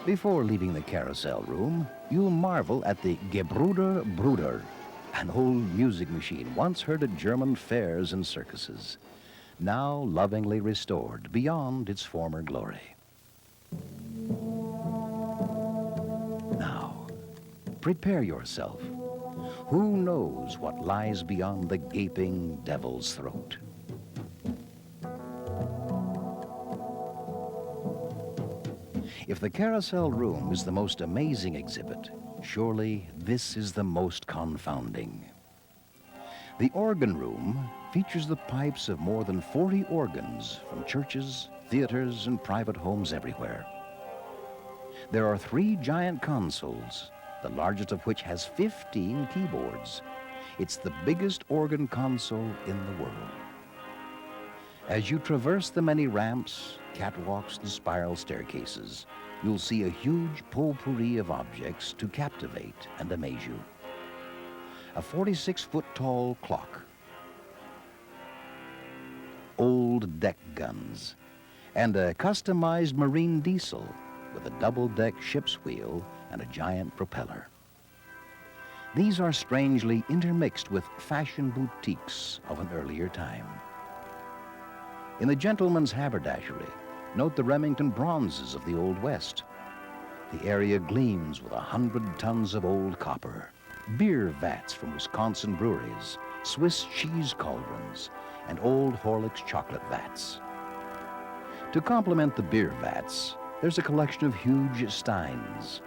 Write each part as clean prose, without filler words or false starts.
Before leaving the carousel room, you'll marvel at the Gebruder Bruder, an old music machine once heard at German fairs and circuses, now lovingly restored beyond its former glory. Now, prepare yourself. Who knows what lies beyond the gaping devil's throat? If the carousel room is the most amazing exhibit, surely this is the most confounding. The organ room features the pipes of more than 40 organs from churches, theaters, and private homes everywhere. There are 3 giant consoles, the largest of which has 15 keyboards. It's the biggest organ console in the world. As you traverse the many ramps, catwalks, and spiral staircases, you'll see a huge potpourri of objects to captivate and amaze you. A 46-foot-tall clock, old deck guns, and a customized marine diesel with a double-deck ship's wheel and a giant propeller. These are strangely intermixed with fashion boutiques of an earlier time. In the gentleman's haberdashery, note the Remington bronzes of the Old West. The area gleams with 100 tons of old copper, beer vats from Wisconsin breweries, Swiss cheese cauldrons, and old Horlick's chocolate vats. To complement the beer vats, there's a collection of huge steins,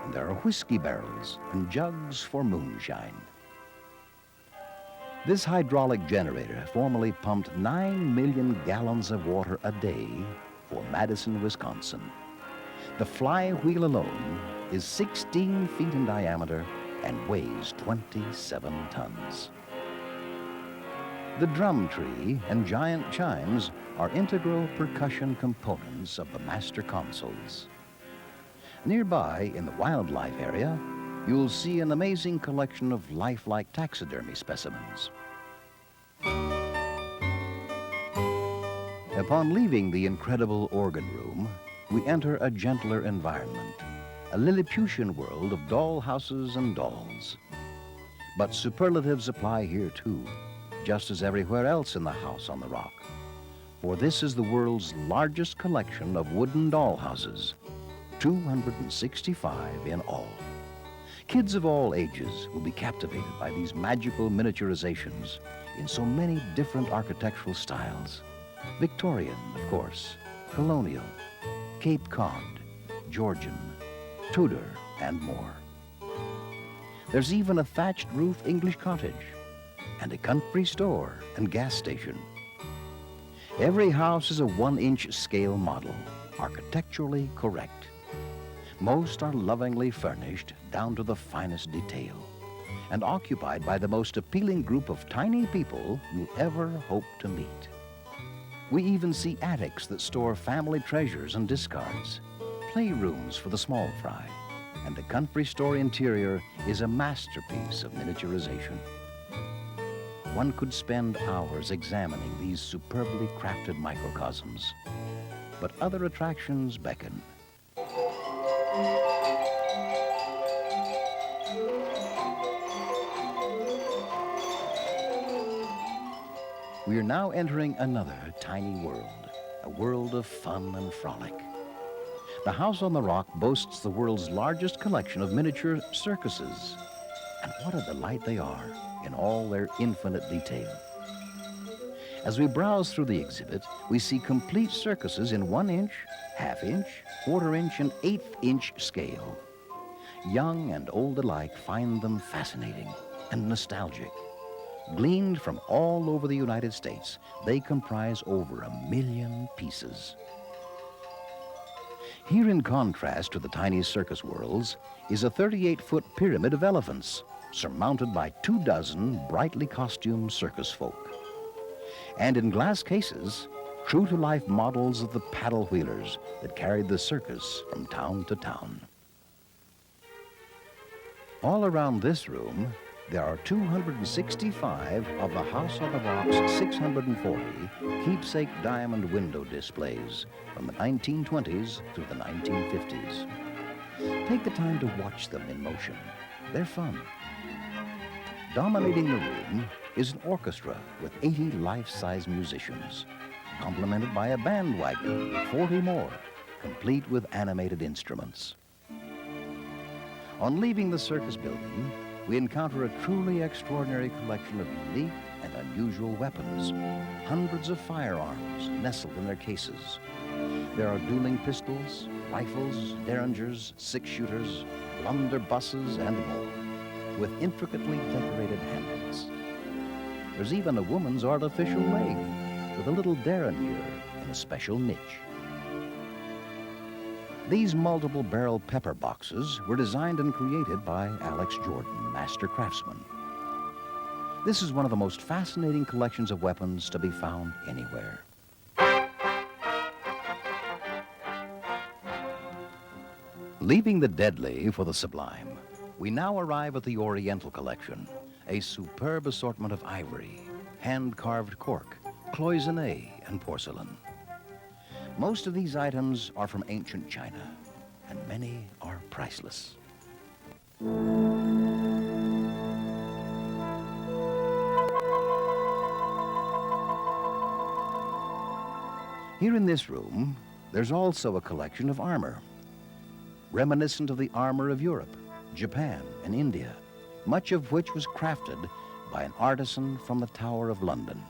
and there are whiskey barrels and jugs for moonshine. This hydraulic generator formerly pumped 9 million gallons of water a day for Madison, Wisconsin. The flywheel alone is 16 feet in diameter and weighs 27 tons. The drum tree and giant chimes are integral percussion components of the master consoles. Nearby, in the wildlife area, you'll see an amazing collection of lifelike taxidermy specimens. Upon leaving the incredible organ room, we enter a gentler environment, a Lilliputian world of dollhouses and dolls. But superlatives apply here too, just as everywhere else in the House on the Rock. For this is the world's largest collection of wooden dollhouses, 265 in all. Kids of all ages will be captivated by these magical miniaturizations in so many different architectural styles. Victorian, of course, colonial, Cape Cod, Georgian, Tudor, and more. There's even a thatched roof English cottage and a country store and gas station. Every house is a 1-inch scale model, architecturally correct. Most are lovingly furnished down to the finest detail and occupied by the most appealing group of tiny people you'll ever hope to meet. We even see attics that store family treasures and discards, playrooms for the small fry, and the country store interior is a masterpiece of miniaturization. One could spend hours examining these superbly crafted microcosms, but other attractions beckon. We are now entering another tiny world, a world of fun and frolic. The House on the Rock boasts the world's largest collection of miniature circuses, and what a delight they are in all their infinite detail. As we browse through the exhibit, we see complete circuses in 1-inch, half-inch, quarter-inch, and 1/8-inch scale. Young and old alike find them fascinating and nostalgic. Gleaned from all over the United States, they comprise over 1 million pieces. Here, in contrast to the tiny circus worlds, is a 38-foot pyramid of elephants, surmounted by 24 brightly costumed circus folk. And in glass cases, true-to-life models of the paddle wheelers that carried the circus from town to town. All around this room, There are 265 of the House on the Rock's 640 keepsake diamond window displays from the 1920s through the 1950s. Take the time to watch them in motion. They're fun. Dominating the room is an orchestra with 80 life-size musicians, complemented by a bandwagon with 40 more, complete with animated instruments. On leaving the circus building, we encounter a truly extraordinary collection of unique and unusual weapons, hundreds of firearms nestled in their cases. There are dueling pistols, rifles, derringers, six-shooters, blunderbusses, and more, with intricately decorated handles. There's even a woman's artificial leg with a little derringer in a special niche. These multiple barrel pepper boxes were designed and created by Alex Jordan, master craftsman. This is one of the most fascinating collections of weapons to be found anywhere. Leaving the deadly for the sublime, we now arrive at the Oriental collection, a superb assortment of ivory, hand-carved cork, cloisonné, and porcelain. Most of these items are from ancient China, and many are priceless. Here in this room, there's also a collection of armor, reminiscent of the armor of Europe, Japan, and India, much of which was crafted by an artisan from the Tower of London.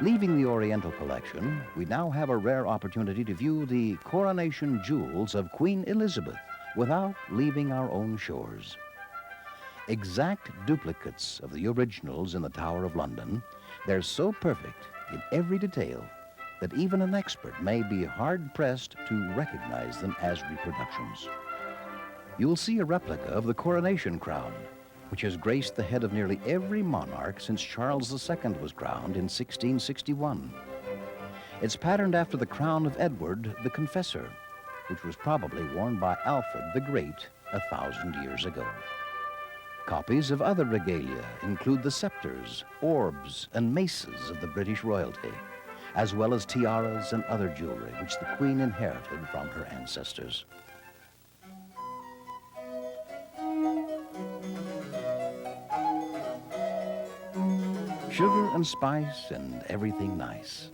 Leaving the Oriental collection, we now have a rare opportunity to view the coronation jewels of Queen Elizabeth without leaving our own shores. Exact duplicates of the originals in the Tower of London, they're so perfect in every detail that even an expert may be hard-pressed to recognize them as reproductions. You'll see a replica of the coronation crown, which has graced the head of nearly every monarch since Charles II was crowned in 1661. It's patterned after the crown of Edward the Confessor, which was probably worn by Alfred the Great 1,000 years ago. Copies of other regalia include the scepters, orbs, and maces of the British royalty, as well as tiaras and other jewelry which the Queen inherited from her ancestors. Sugar and spice and everything nice.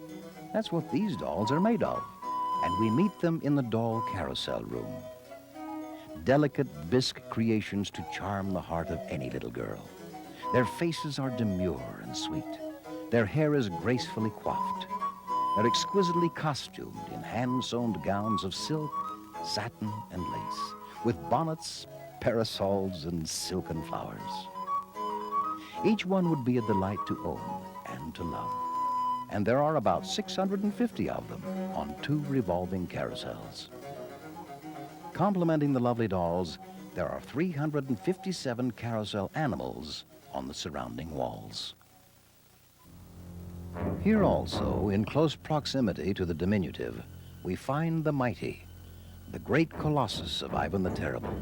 That's what these dolls are made of, and we meet them in the doll carousel room. Delicate bisque creations to charm the heart of any little girl. Their faces are demure and sweet. Their hair is gracefully coiffed. They're exquisitely costumed in hand-sewn gowns of silk, satin, and lace, with bonnets, parasols, and silken flowers. Each one would be a delight to own and to love. And there are about 650 of them on 2 revolving carousels. Complementing the lovely dolls, there are 357 carousel animals on the surrounding walls. Here also, in close proximity to the diminutive, we find the mighty, the great colossus of Ivan the Terrible.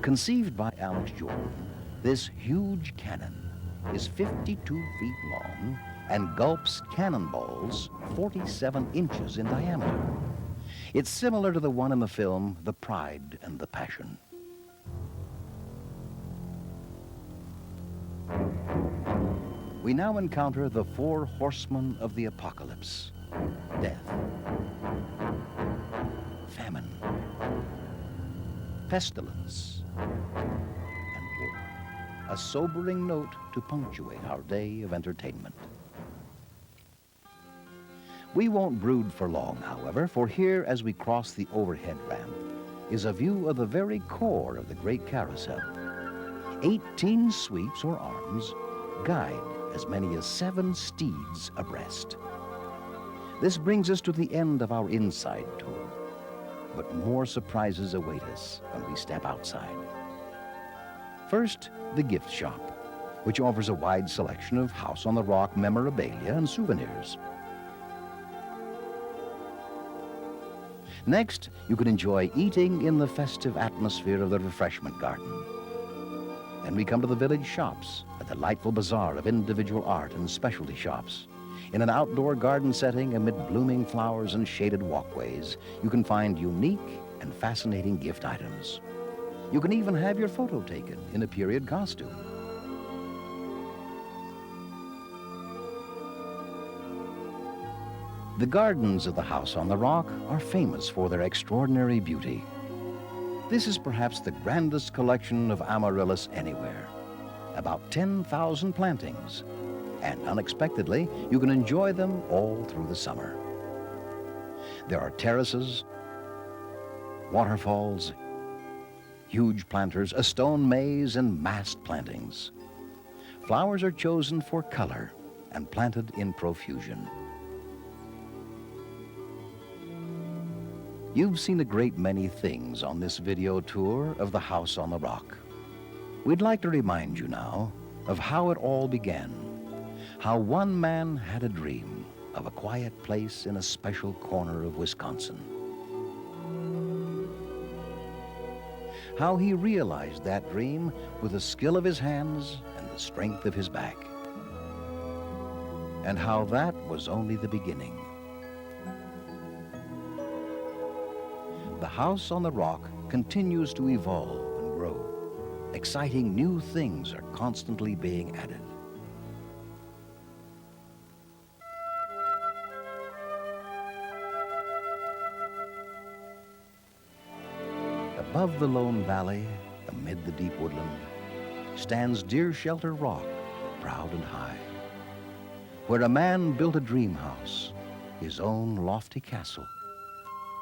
Conceived by Alex Jordan, this huge cannon is 52 feet long and gulps cannonballs 47 inches in diameter. It's similar to the one in the film The Pride and the Passion. We now encounter the 4 horsemen of the apocalypse: death, famine, pestilence, and war. A sobering note to punctuate our day of entertainment. We won't brood for long, however, for here, as we cross the overhead ramp, is a view of the very core of the great carousel. 18 sweeps or arms guide as many as 7 steeds abreast. This brings us to the end of our inside tour, but more surprises await us when we step outside. First, the gift shop, which offers a wide selection of House on the Rock memorabilia and souvenirs. Next, you can enjoy eating in the festive atmosphere of the refreshment garden. Then we come to the village shops, a delightful bazaar of individual art and specialty shops. In an outdoor garden setting amid blooming flowers and shaded walkways, you can find unique and fascinating gift items. You can even have your photo taken in a period costume. The gardens of the House on the Rock are famous for their extraordinary beauty. This is perhaps the grandest collection of amaryllis anywhere. About 10,000 plantings. And unexpectedly, you can enjoy them all through the summer. There are terraces, waterfalls, huge planters, a stone maze, and massed plantings. Flowers are chosen for color and planted in profusion. You've seen a great many things on this video tour of the House on the Rock. We'd like to remind you now of how it all began, how one man had a dream of a quiet place in a special corner of Wisconsin. How he realized that dream with the skill of his hands and the strength of his back. And how that was only the beginning. The House on the Rock continues to evolve and grow. Exciting new things are constantly being added. Above the lone valley, amid the deep woodland, stands Deer Shelter Rock, proud and high, where a man built a dream house, his own lofty castle,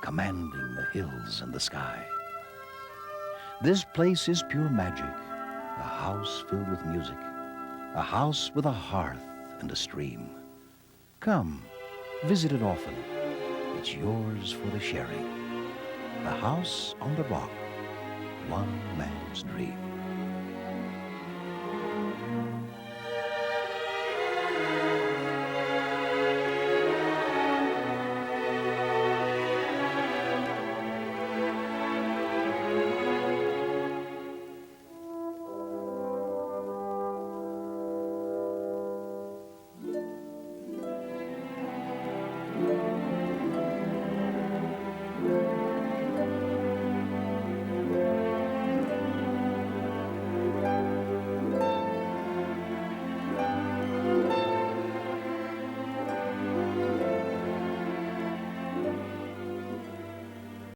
commanding the hills and the sky. This place is pure magic, a house filled with music, a house with a hearth and a stream. Come, visit it often. It's yours for the sharing. The House on the Rock, one man's dream.